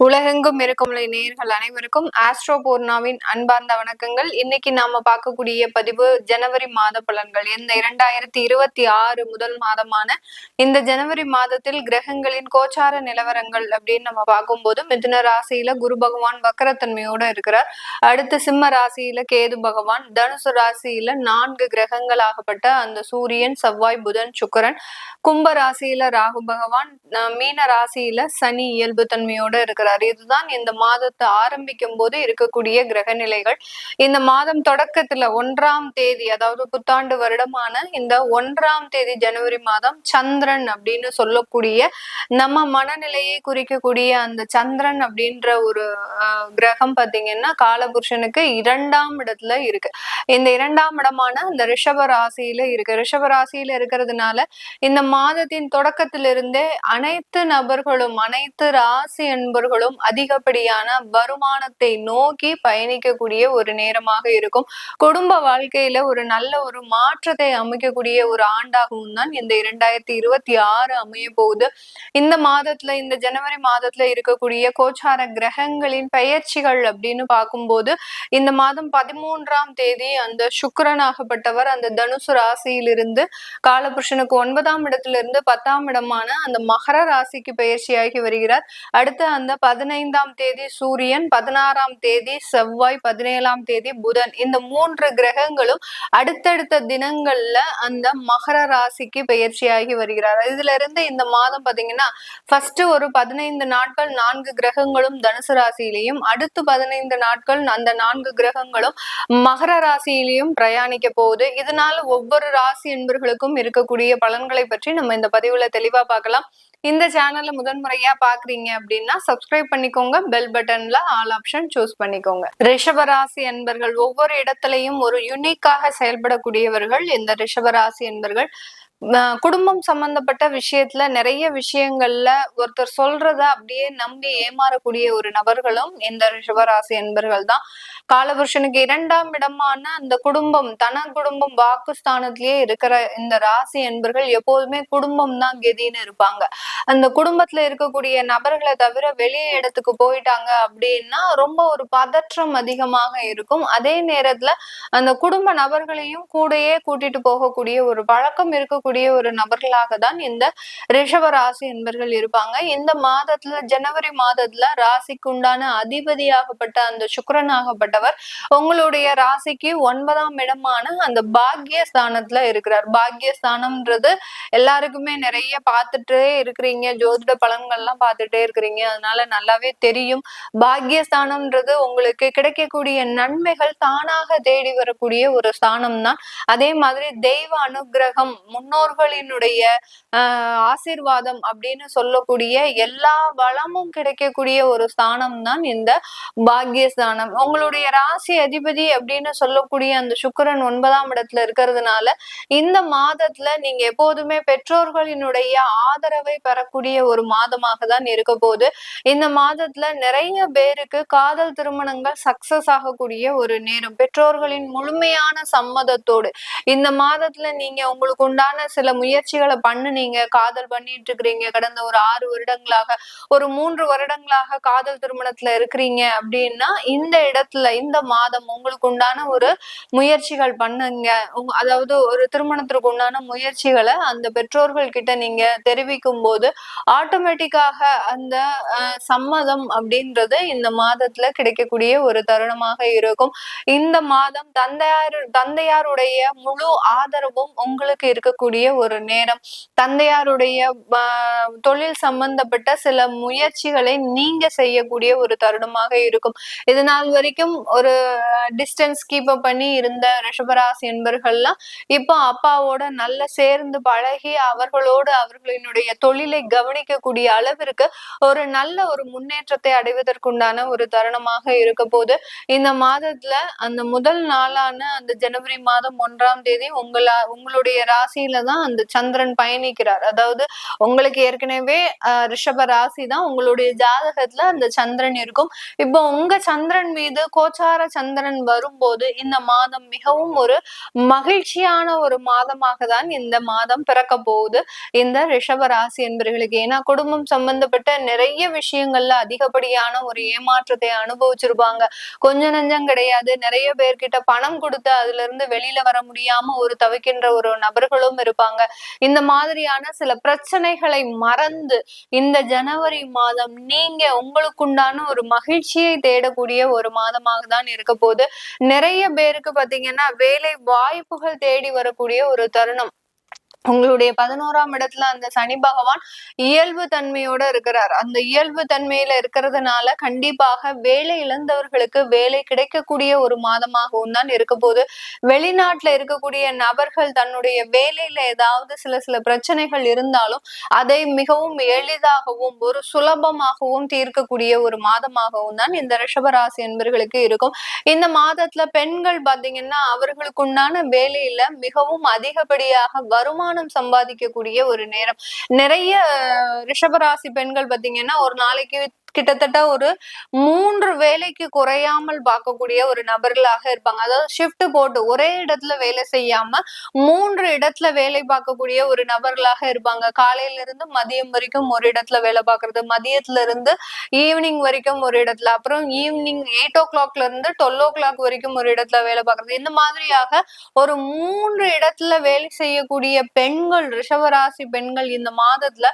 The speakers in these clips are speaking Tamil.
உலகெங்கும் இருக்கும் நேயர்கள் அனைவருக்கும் ஆஸ்ட்ரோ பூர்ணாவின் அன்பார்ந்த வணக்கங்கள். இன்னைக்கு நாம பார்க்கக்கூடிய பதிவு ஜனவரி மாத பலன்கள். இந்த 2026 முதல் மாதமான இந்த ஜனவரி மாதத்தில் கிரகங்களின் கோச்சார நிலவரங்கள் அப்படின்னு நம்ம பார்க்கும்போது, மிதுன ராசியில குரு பகவான் வக்கரத்தன்மையோட இருக்கிறார். அடுத்து சிம்ம ராசியில கேது பகவான், தனுசு ராசியில 4 கிரகங்களாகப்பட்ட அந்த சூரியன், செவ்வாய், புதன், சுக்கிரன், கும்ப ராசியில ராகு பகவான், மீன ராசியில சனி இயல்பு தன்மையோட இருக்கிறார். இதுதான் இந்த மாதத்தை ஆரம்பிக்கும் போது இருக்கக்கூடிய கிரக நிலைகள். இந்த மாதம் தொடக்கத்துல 1ஆம் தேதி, அதாவது புத்தாண்டு வருடமான இந்த 1ஆம் தேதி ஜனவரி மாதம் சந்திரன் அப்படின்னு சொல்லக்கூடிய நம்ம மனநிலையை குறிக்கக்கூடிய அந்த சந்திரன் அப்படின்ற ஒரு கிரகம் பாத்தீங்கன்னா காலபுருஷனுக்கு 2ஆம் இடத்துல இருக்கு. இந்த 2ஆம் இடமான இந்த ரிஷப ராசியில இருக்கு. ரிஷப ராசியில இருக்கிறதுனால இந்த மாதத்தின் தொடக்கத்திலிருந்தே அனைத்து நபர்களும், அனைத்து ராசி என்பர்களும் அதிகப்படியான வருமானத்தை நோக்கி பயணிக்கக்கூடிய ஒரு நேரமாக இருக்கும். குடும்ப வாழ்க்கையில ஒரு நல்ல ஒரு மாற்றத்தை அமைக்கக்கூடிய ஒரு ஆண்டாகவும் தான் இந்த 2026 அமைய போகுது. இந்த மாதத்துல, இந்த ஜனவரி மாதத்துல இருக்கக்கூடிய கோச்சார கிரகங்களின் பெயர்ச்சிகள் அப்படின்னு பார்க்கும்போது, இந்த மாதம் 13ஆம் தேதி அந்த சுக்கிரனாகப்பட்டவர் அந்த தனுசு ராசியிலிருந்து காலபுருஷனுக்கு 9ஆம் இடத்துல இருந்து 10ஆம் இடமான அந்த மகர ராசிக்கு பெயர்ச்சியாகி வருகிறார். அடுத்து அந்த 15ஆம் தேதி சூரியன், 16ஆம் தேதி செவ்வாய், 17ஆம் தேதி புதன், இந்த 3 கிரகங்களும் அடுத்தடுத்த தினங்கள்ல அந்த மகர ராசிக்கு பெயர்ச்சியாகி வருகிறார். இதுல இருந்து இந்த மாதம் பாத்தீங்கன்னா ஃபர்ஸ்ட் ஒரு 15 நாட்கள் 4 கிரகங்களும் தனுசு ராசியிலையும், அடுத்து 15 நாட்கள் அந்த 4 கிரகங்களும் மகர ராசியிலையும் பிரயாணிக்க போகுது. இதனால ஒவ்வொரு ராசி என்பர்களுக்கும் இருக்கக்கூடிய பலன்களை பற்றி நம்ம இந்த பதிவுல தெளிவா பார்க்கலாம். இந்த சேனல்ல முதன்முறையா பாக்குறீங்க அப்படின்னா சப்ஸ்கிரைப் பண்ணிக்கோங்க, பெல் பட்டன்ல ஆல் ஆப்ஷன் சூஸ் பண்ணிக்கோங்க. ரிஷபராசி என்பர்கள் ஒவ்வொரு இடத்துலயும் ஒரு யூனிக்காக செயல்படக்கூடியவர்கள் இந்த ரிஷபராசி என்பர்கள். குடும்பம் சம்பந்தப்பட்ட விஷயத்துல நிறைய விஷயங்கள்ல ஒருத்தர் சொல்றத அப்படியே நம்பி ஏமாறக்கூடிய ஒரு நபர்களும் இந்த ரிஷபராசி என்பர்கள் தான். காலபுருஷனுக்கு 2ஆம் இடமான அந்த குடும்பம், தன குடும்பம் வாக்குஸ்தானத்திலேயே இருக்கிற இந்த ராசி என்பர்கள் எப்போதுமே குடும்பம் தான் கெதின்னு இருப்பாங்க. அந்த குடும்பத்துல இருக்கக்கூடிய நபர்களை தவிர வெளியே இடத்துக்கு போயிட்டாங்க அப்படின்னா ரொம்ப ஒரு பதற்றம் அதிகமாக இருக்கும். அதே நேரத்துல அந்த குடும்ப நபர்களையும் கூடயே கூட்டிட்டு போகக்கூடிய ஒரு பழக்கம் இருக்கக்கூடிய ஒரு நபர்களாக தான் இந்த ரிஷப ராசி என்பர்கள் இருப்பாங்க. இந்த மாதத்துல ஜனவரி மாதத்துல ராசிக்கு உண்டான அதிபதியாகப்பட்ட அந்த சுக்கிரனாகப்பட்டவர் உங்களுடைய ராசிக்கு 9ஆம் இடமான அந்த பாக்கிய ஸ்தானத்துல இருக்கிறார். பாக்கிய ஸ்தானம்ன்றது எல்லாருக்குமே நிறைய பார்த்துட்டே இருக்கிறீங்க, ஜோதிட பலன்கள் எல்லாம் பார்த்துட்டே இருக்கிறீங்க, அதனால நல்லாவே தெரியும். பாக்கியஸ்தானம்ன்றது உங்களுக்கு கிடைக்கக்கூடிய நன்மைகள் தானாக தேடி வரக்கூடிய ஒரு ஸ்தானம் தான். அதே மாதிரி தெய்வ அனுகிரகம், முன்னோர்களினுடைய ஆசீர்வாதம் அப்படின்னு சொல்லக்கூடிய எல்லா வளமும் கிடைக்கக்கூடிய ஒரு ஸ்தானம் தான் இந்த பாக்கியஸ்தானம். உங்களுடைய ராசி அதிபதி அப்படின்னு சொல்லக்கூடிய அந்த சுக்கிரன் 9ஆம் இடத்துல இருக்கிறதுனால இந்த மாதத்துல நீங்க எப்போதுமே பெற்றோர்களினுடைய ஆதரவை பெறக்கூடிய ஒரு மாதமாக தான் இருக்க போகுது. இந்த மாதத்துல நிறைய பேருக்கு காதல் திருமணங்கள் சக்சஸ் ஆகக்கூடிய ஒரு நேரம், பெற்றோர்களின் முழுமையான சம்மதத்தோடு. இந்த மாதத்துல நீங்க உங்களுக்கு உண்டான சில முயற்சிகளை நீங்க காதல் பண்ணிட்டு இருக்கிறீங்க, கடந்த ஒரு 6 வருடங்களாக, ஒரு 3 வருடங்களாக காதல் திருமணத்துல இருக்கிறீங்க அப்படின்னா இந்த இடத்துல இந்த மாதம் உங்களுக்கு உண்டான ஒரு முயற்சிகள் பண்ணுங்க. அதாவது ஒரு திருமணத்திற்கு உண்டான முயற்சிகளை அந்த பெற்றோர்கள் கிட்ட நீங்க தெரிவிக்கும் போது ஆட்டோமேட்டிக்காக அந்த சம்மதம் அப்படின்றது இந்த மாதத்துல கிடைக்கக்கூடிய ஒரு தருணமாக இருக்கும். இந்த மாதம் தந்தையாருடைய முழு ஆதரவும் உங்களுக்கு இருக்கக்கூடிய ஒரு நேரம். தந்தையாருடைய தொழில் சம்பந்தப்பட்ட சில முயற்சிகளை நீங்க செய்யக்கூடிய ஒரு தருணமாக இருக்கும். இது நாள் வரைக்கும் ஒரு டிஸ்டன்ஸ் கீப் அப் பண்ணி இருந்த ரிஷபராசி என்பர்கள்லாம் இப்போ அப்பாவோட நல்ல சேர்ந்து பழகி அவர்களோடு அவர்களினுடைய தொழிலை கவனிக்கக்கூடிய அளவிற்கு ஒரு நல்ல ஒரு முன்னேற்றத்தை அடைவதற்குண்டான ஒரு தருணமாக இருக்க போது. இந்த மாதத்துல அந்த முதல் நாளான அந்த ஜனவரி மாதம் 1ஆம் தேதி உங்களுடைய ராசியில தான் அந்த சந்திரன் பயணிக்கிறார். அதாவது உங்களுக்கு ஏற்கனவே ரிஷப ராசி தான் உங்களுடைய ஜாதகத்துல அந்த சந்திரன் இருக்கும். இப்போ உங்க சந்திரன் மீது கோச்சார சந்திரன் வரும்போது இந்த மாதம் மிகவும் ஒரு மகிழ்ச்சியான ஒரு மாதமாக தான் இந்த மாதம் பிறக்க போகுது இந்த ரிஷப ராசி என்பவர்களுக்கு. ஏன்னா குடும்பம் சம்பந்தப்பட்ட நிறைய விஷயங்கள்ல அதிகப்படியான ஒரு ஏமாற்றத்தை அனுபவிச்சிருப்பாங்க. கொஞ்சம் நஞ்சம் கிடையாது. நிறைய பேர்கிட்ட பணம் கொடுத்து அதுல இருந்து வெளியில வர முடியாம ஒரு தவிக்கின்ற ஒரு நபர்களும் இருப்பாங்க. இந்த மாதிரியான சில பிரச்சனைகளை மறந்து இந்த ஜனவரி மாதம் நீங்க உங்களுக்குண்டான ஒரு மகிழ்ச்சியை தேடக்கூடிய ஒரு மாதமாக தான் இருக்க போகுது. நிறைய பேருக்கு பாத்தீங்கன்னா வேலை வாய்ப்புகள் தேடி வரக்கூடிய ஒரு தருணம். உங்களுடைய 11ஆம் இடத்துல அந்த சனி பகவான் இயல்பு தன்மையோட இருக்கிறார். அந்த இயல்பு தன்மையில இருக்கிறதுனால கண்டிப்பாக வேலை இழந்தவர்களுக்கு வேலை கிடைக்கக்கூடிய ஒரு மாதமாகவும் தான் இருக்க போது. வெளிநாட்டுல இருக்கக்கூடிய நபர்கள் தன்னுடைய வேலையில ஏதாவது சில பிரச்சனைகள் இருந்தாலும் அதை மிகவும் எளிதாகவும் ஒரு சுலபமாகவும் தீர்க்கக்கூடிய ஒரு மாதமாகவும் தான் இந்த ரிஷபராசி என்பவர்களுக்கு இருக்கும். இந்த மாதத்துல பெண்கள் பாத்தீங்கன்னா அவர்களுக்கு உண்டான வேலையில மிகவும் அதிகப்படியாக வருமானம் சம்பாதிக்கக்கூடிய ஒரு நேரம். நிறைய ரிஷபராசி பெண்கள் பாத்தீங்கன்னா ஒரு நாளைக்கு கிட்டத்தட்ட ஒரு 3 வேலைக்கு குறையாமல் பார்க்கக்கூடிய ஒரு நபர்களாக இருப்பாங்க. அதாவது ஷிஃப்ட் போட்டு ஒரே இடத்துல வேலை செய்யாம 3 இடத்துல வேலை பார்க்கக்கூடிய ஒரு நபர்களாக இருப்பாங்க. காலையில இருந்து மதியம் வரைக்கும் ஒரு இடத்துல வேலை பார்க்கறது, மதியத்துல இருந்து ஈவினிங் வரைக்கும் ஒரு இடத்துல, அப்புறம் ஈவினிங் 8 o'clockல இருந்து 12 o'clock வரைக்கும் ஒரு இடத்துல வேலை பார்க்கறது. இந்த மாதிரியாக ஒரு 3 இடத்துல வேலை செய்யக்கூடிய பெண்கள், ரிஷபராசி பெண்கள் இந்த மாதத்துல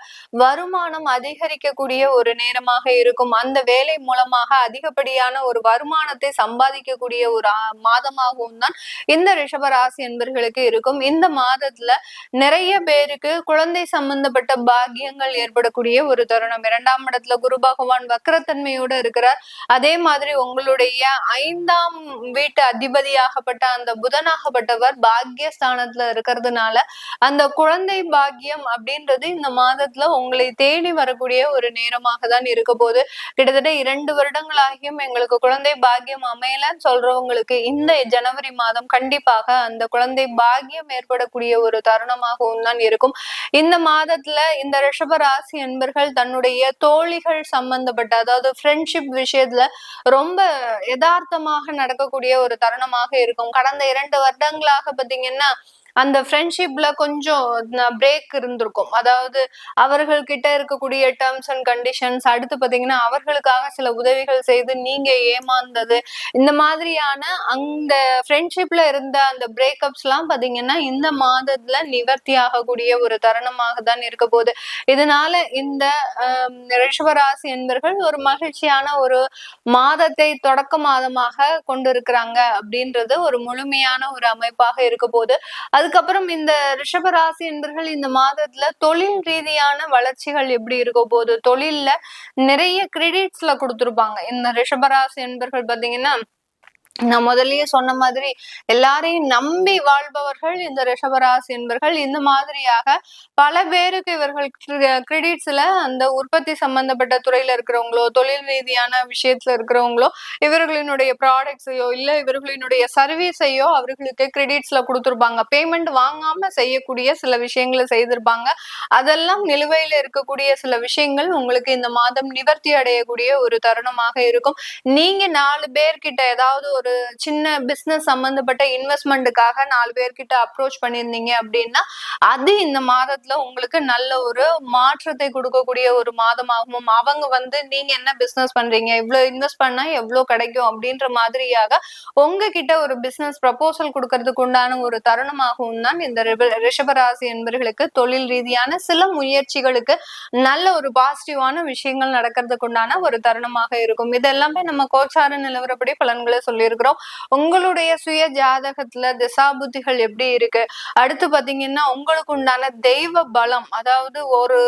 வருமானம் அதிகரிக்கக்கூடிய ஒரு நேரமாக இருக்கும். அந்த வேலை மூலமாக அதிகப்படியான ஒரு வருமானத்தை சம்பாதிக்கக்கூடிய ஒரு மாதமாகவும் தான் இந்த ரிஷபராசி என்பர்களுக்கு இருக்கும். இந்த மாதத்துல நிறைய பேருக்கு குழந்தை சம்பந்தப்பட்ட பாக்கியங்கள் ஏற்படக்கூடிய ஒரு தருணம். 2ஆம் இடத்துல குரு பகவான் வக்ரத்தன்மையோட இருக்கிறார். அதே மாதிரி உங்களுடைய 5ஆம் வீட்டு அதிபதியாகப்பட்ட அந்த புதனாகப்பட்டவர் பாக்கியஸ்தானத்துல இருக்கிறதுனால அந்த குழந்தை பாக்கியம் அப்படின்றது இந்த மாதத்துல உங்களை தேடி வரக்கூடிய ஒரு நேரமாக தான் இருக்க போது. கிட்டத்தட்ட 2 வருடங்களாகியும் எங்களுக்கு குழந்தை பாக்கியம் அமையலன்னு சொல்றவங்களுக்கு இந்த ஜனவரி மாதம் கண்டிப்பாக அந்த குழந்தை பாக்கியம் ஏற்படக்கூடிய ஒரு தருணமாகவும் தான் இருக்கும். இந்த மாதத்துல இந்த ரிஷப ராசி என்பர்கள் தன்னுடைய தோழிகள் சம்பந்தப்பட்ட, அதாவது ஃப்ரெண்ட்ஷிப் விஷயத்துல ரொம்ப யதார்த்தமாக நடக்கக்கூடிய ஒரு தருணமாக இருக்கும். கடந்த 2 வருடங்களாக பாத்தீங்கன்னா அந்த ஃப்ரெண்ட்ஷிப்ல கொஞ்சம் பிரேக் இருந்திருக்கும். அதாவது அவர்கள் கிட்ட இருக்கக்கூடிய டேர்ம்ஸ் அண்ட் கண்டிஷன்ஸ், அடுத்து பாத்தீங்கன்னா அவர்களுக்காக சில உதவிகள் செய்து நீங்க ஏமாந்தது, இந்த மாதிரியான அந்த ஃப்ரெண்ட்ஷிப்ல இருந்த அந்த பிரேக்கப்ஸ் எல்லாம் பாத்தீங்கன்னா இந்த மாதத்துல நிவர்த்தி ஆகக்கூடிய ஒரு தருணமாக தான் இருக்க போகுது. இதனால இந்த ரிஷபராசி என்பர்கள் ஒரு மகிழ்ச்சியான ஒரு மாதத்தை தொடக்க மாதமாக கொண்டிருக்கிறாங்க அப்படின்றது ஒரு முழுமையான ஒரு அமைப்பாக இருக்க போகுது. அதுக்கப்புறம் இந்த ரிஷபராசி என்பர்கள் இந்த மாதத்துல தொழில் ரீதியான வளர்ச்சிகள் எப்படி இருக்க போகுது, தொழில்ல நிறைய கிரெடிட்ஸ்ல கொடுத்திருப்பாங்க. இந்த ரிஷபராசி என்பர்கள் பாத்தீங்கன்னா நான் முதல்லயே சொன்ன மாதிரி எல்லாரையும் நம்பி வாழ்பவர்கள் இந்த ரிஷபராசி என்பர்கள். இந்த மாதிரியாக பல பேருக்கு இவர்கள் கிரெடிட்ஸ்ல அந்த உற்பத்தி சம்பந்தப்பட்ட துறையில இருக்கிறவங்களோ, தொழில் ரீதியான விஷயத்துல இருக்கிறவங்களோ இவர்களினுடைய ப்ராடக்ட்ஸையோ இல்ல இவர்களினுடைய சர்வீஸையோ அவர்களுக்கு கிரெடிட்ஸ்ல கொடுத்துருப்பாங்க. பேமெண்ட் வாங்காம செய்யக்கூடிய சில விஷயங்களை செய்திருப்பாங்க. அதெல்லாம் நிலுவையில இருக்கக்கூடிய சில விஷயங்கள் உங்களுக்கு இந்த மாதம் நிவர்த்தி அடையக்கூடிய ஒரு தருணமாக இருக்கும். நீங்க 4 பேர்கிட்ட ஏதாவது ஒரு சின்ன பிசினஸ் சம்பந்தப்பட்ட இன்வெஸ்ட்மெண்ட்டுக்காக 4 பேர்கிட்ட அப்ரோச் பண்ணிருந்தீங்க அப்படின்னா அது இந்த மாதத்துல உங்களுக்கு நல்ல ஒரு மாற்றத்தை கொடுக்கக்கூடிய ஒரு மாதமாகவும், அவங்க நீங்க என்ன பிசினஸ் பண்றீங்க, இவ்வளவு இன்வெஸ்ட் பண்ணா எவ்வளவு கிடைக்கும் அப்படின்ற மாதிரியாக உங்ககிட்ட ஒரு பிசினஸ் ப்ரப்போசல் கொடுக்கறதுக்கு உண்டான ஒரு தருணமாகவும் தான் இந்த ரிஷபராசி என்பவர்களுக்கு தொழில் ரீதியான சில முயற்சிகளுக்கு நல்ல ஒரு பாசிட்டிவான விஷயங்கள் நடக்கிறதுக்கு உண்டான ஒரு தருணமாக இருக்கும். இதெல்லாமே நம்ம கோச்சார நிலவரப்படி பலன்களை சொல்லியிருக்கோம். உங்களுடைய சுய ஜாதகத்துல திசா புத்திகள் எப்படி இருக்கு, அடுத்து பாத்தீங்கன்னா உங்களுக்கு உண்டான தெய்வ பலம், அதாவது ஒரு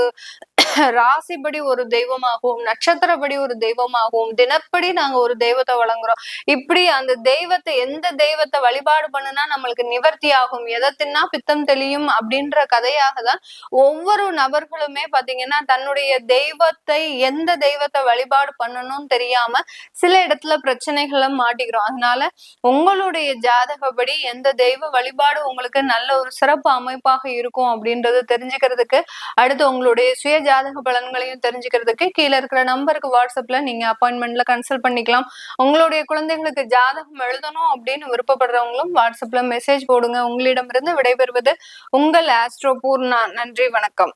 ராசிப்படி ஒரு தெய்வமாகவும், நட்சத்திரப்படி ஒரு தெய்வமாகவும், தினப்படி நாங்க ஒரு தெய்வத்தை வழங்குறோம். இப்படி அந்த தெய்வத்தை எந்த தெய்வத்தை வழிபாடு பண்ணுனா நம்மளுக்கு நிவர்த்தி ஆகும், எதை தின்னா பித்தம் தெளியும் அப்படின்ற கதையாக தான் ஒவ்வொரு நபர்களுமே பாத்தீங்கன்னா தன்னுடைய தெய்வத்தை எந்த தெய்வத்தை வழிபாடு பண்ணணும்னு தெரியாம சில இடத்துல பிரச்சனைகளை மாட்டிக்கிறோம். அதனால உங்களுடைய ஜாதகப்படி எந்த தெய்வ வழிபாடு உங்களுக்கு நல்ல ஒரு சிறப்பு அமைப்பாக இருக்கும் அப்படின்றது தெரிஞ்சுக்கிறதுக்கு, அடுத்து உங்களுடைய சுய ஜாதக பலன்களையும் தெரிஞ்சுக்கிறதுக்கு கீழே இருக்கிற நம்பருக்கு வாட்ஸ்அப்ல நீங்க அப்பாயின்மெண்ட்ல கன்சல்ட் பண்ணிக்கலாம். உங்களுடைய குழந்தைகளுக்கு ஜாதகம் எழுதணும் அப்படின்னு விருப்பப்படுறவங்களும் வாட்ஸ்அப்ல மெசேஜ் போடுங்க. உங்களிடமிருந்து விடைபெறுவது உங்கள் ஆஸ்ட்ரோ பூர்ணா. நன்றி, வணக்கம்.